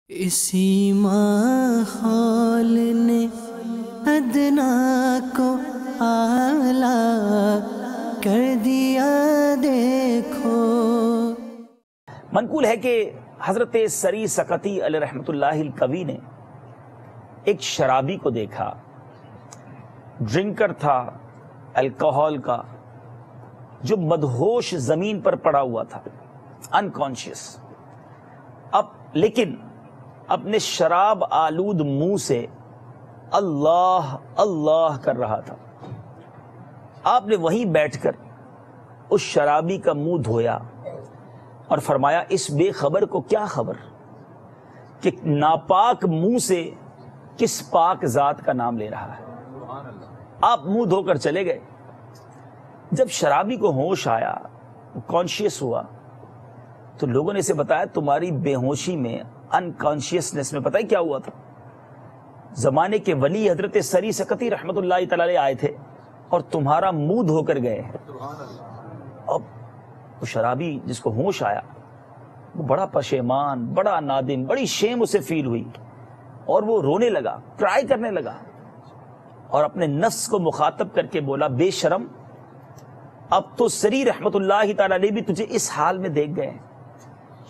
اسی ماحول نے ادنا کو اعلیٰ کر دیا دیکھو۔ منقول ہے کہ حضرت سری سقطی علیہ رحمۃ اللہ القوی نے ایک شرابی کو دیکھا، ڈرنکر تھا الکوہل کا، جو مدہوش زمین پر پڑا ہوا تھا، انکانشیس، لیکن اپنے شراب آلود منہ سے اللہ اللہ کر رہا تھا۔ آپ نے وہیں بیٹھ کر اس شرابی کا منہ دھویا اور فرمایا، اس بے خبر کو کیا خبر کہ ناپاک منہ سے کس پاک ذات کا نام لے رہا ہے۔ آپ منہ دھو کر چلے گئے۔ جب شرابی کو ہوش آیا، کانشیس ہوا، تو لوگوں نے اسے بتایا، تمہاری بے ہوشی میں، انکانشیسنس میں پتہ ہی کیا ہوا تھا؟ زمانے کے ولی حضرت سری سقطی رحمۃ اللہ تعالی علیہ آئے تھے اور تمہارا منہ دھو کر گئے ہیں۔ اب وہ شرابی جس کو ہوش آیا، وہ بڑا پشیمان، بڑا نادم، بڑی شیم اسے فیل ہوئی، اور وہ رونے لگا، ٹرائی کرنے لگا، اور اپنے نفس کو مخاطب کر کے بولا، بے شرم، اب تو سری رحمۃ اللہ تعالی علیہ بھی تجھے اس حال میں دیکھ گئے،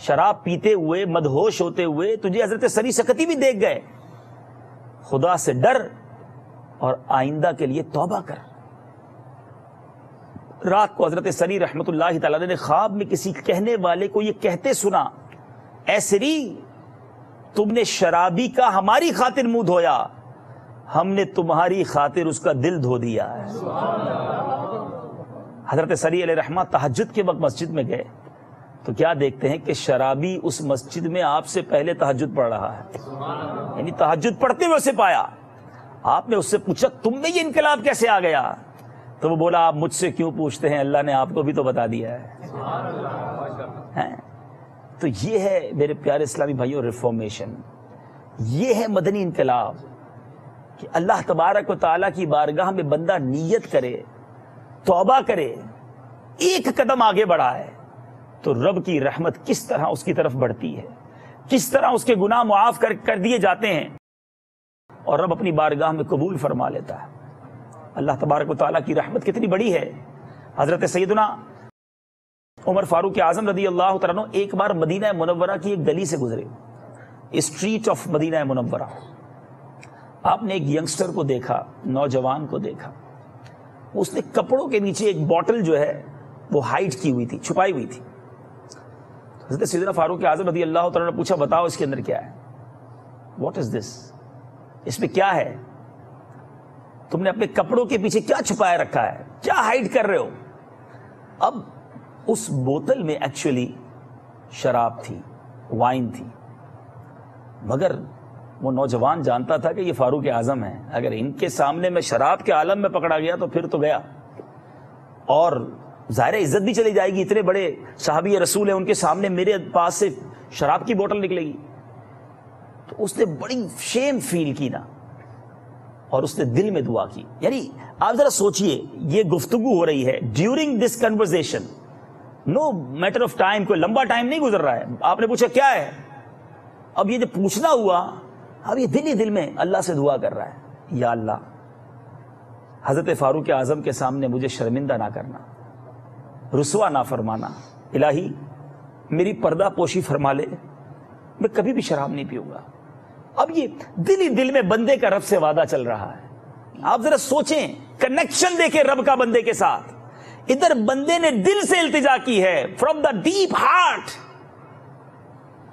شراب پیتے ہوئے، مدہوش ہوتے ہوئے تجھے حضرت سری سقطی بھی دیکھ گئے۔ خدا سے ڈر اور آئندہ کے لیے توبہ کر۔ رات کو حضرت سری رحمۃ اللہ تعالی نے خواب میں کسی کہنے والے کو یہ کہتے سنا، اے سری، تم نے شرابی کا ہماری خاطر منہ دھویا، ہم نے تمہاری خاطر اس کا دل دھو دیا ہے۔ حضرت سری علیہ رحمہ تہجد کے وقت مسجد میں گئے تو کیا دیکھتے ہیں کہ شرابی اس مسجد میں آپ سے پہلے تہجد پڑھ رہا ہے، یعنی تہجد پڑھتے ہوئے اسے پایا۔ آپ نے اس سے پوچھا، تم میں یہ انقلاب کیسے آ گیا؟ تو وہ بولا، آپ مجھ سے کیوں پوچھتے ہیں، اللہ نے آپ کو بھی تو بتا دیا ہے۔ تو یہ ہے میرے پیارے اسلامی بھائیوں ریفارمیشن، یہ ہے مدنی انقلاب، کہ اللہ تبارک و تعالیٰ کی بارگاہ میں بندہ نیت کرے، توبہ کرے، ایک قدم آگے بڑھائے، تو رب کی رحمت کس طرح اس کی طرف بڑھتی ہے، کس طرح اس کے گناہ معاف کر دیے جاتے ہیں، اور رب اپنی بارگاہ میں قبول فرما لیتا ہے۔ اللہ تبارک و تعالیٰ کی رحمت کتنی بڑی ہے۔ حضرت سیدنا عمر فاروق اعظم رضی اللہ تعالیٰ عنہ ایک بار مدینہ منورہ کی ایک گلی سے گزرے، اسٹریٹ آف مدینہ منورہ۔ آپ نے ایک ینگسٹر کو دیکھا، نوجوان کو دیکھا، اس نے کپڑوں کے نیچے ایک بوٹل جو ہے وہ ہائڈ کی ہوئی تھی، چھپائی ہوئی تھی۔ حضرت سیدنا فاروق اعظم رضی اللہ تعالیٰ نے پوچھا، بتاؤ اس کے اندر کیا ہے؟ واٹ از دس؟ اس میں کیا ہے؟ تم نے اپنے کپڑوں کے پیچھے کیا چھپائے رکھا ہے، کیا ہائڈ کر رہے ہو؟ اب اس بوتل میں ایکچولی شراب تھی، وائن تھی، مگر وہ نوجوان جانتا تھا کہ یہ فاروق اعظم ہے، اگر ان کے سامنے میں شراب کے عالم میں پکڑا گیا تو پھر تو گیا، اور ظاہر عزت بھی چلی جائے گی، اتنے بڑے صحابی رسول ہیں، ان کے سامنے میرے پاس سے شراب کی بوتل نکلے گی۔ تو اس نے بڑی شیم فیل کی نا، اور اس نے دل میں دعا کی۔ یعنی آپ ذرا سوچئے، یہ گفتگو ہو رہی ہے during this conversation, no matter of time, کوئی لمبا ٹائم نہیں گزر رہا ہے، آپ نے پوچھا کیا ہے؟ اب یہ جو پوچھنا ہوا، اب یہ دل ہی دل میں اللہ سے دعا کر رہا ہے، یا اللہ، حضرت فاروق اعظم کے سامنے مجھے شرمندہ نہ کرنا، رسوا نہ فرمانا، الہی میری پردہ پوشی فرما لے، میں کبھی بھی شراب نہیں پیوں گا۔ اب یہ دل ہی دل میں بندے کا رب سے وعدہ چل رہا ہے۔ آپ ذرا سوچیں، کنیکشن دیکھیں رب کا بندے کے ساتھ۔ ادھر بندے نے دل سے التجا کی ہے، فرام دا ڈیپ ہارٹ۔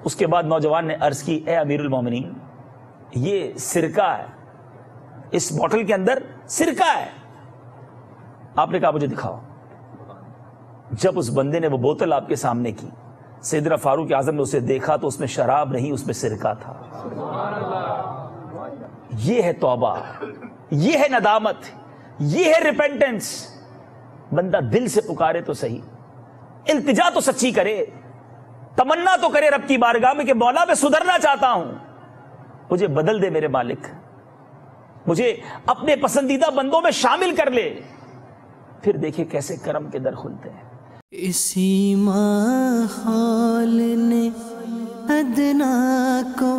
اس کے بعد نوجوان نے عرض کی، اے امیر المومنین، یہ سرکہ ہے، اس بوتل کے اندر سرکہ ہے۔ آپ نے کہا مجھے دکھاؤ۔ جب اس بندے نے وہ بوتل آپ کے سامنے کی، سیدنا فاروق اعظم نے اسے دیکھا تو اس میں شراب نہیں، اس میں سرکہ تھا۔ یہ ہے توبہ، یہ ہے ندامت، یہ ہے ریپینٹنس۔ بندہ دل سے پکارے تو صحیح، التجا تو سچی کرے، تمنا تو کرے رب کی بارگاہ میں کہ مولا میں سدھرنا چاہتا ہوں، مجھے بدل دے میرے مالک، مجھے اپنے پسندیدہ بندوں میں شامل کر لے۔ پھر دیکھیں کیسے کرم کے در کھلتے ہیں۔ اسی ماحول نے ادنا کو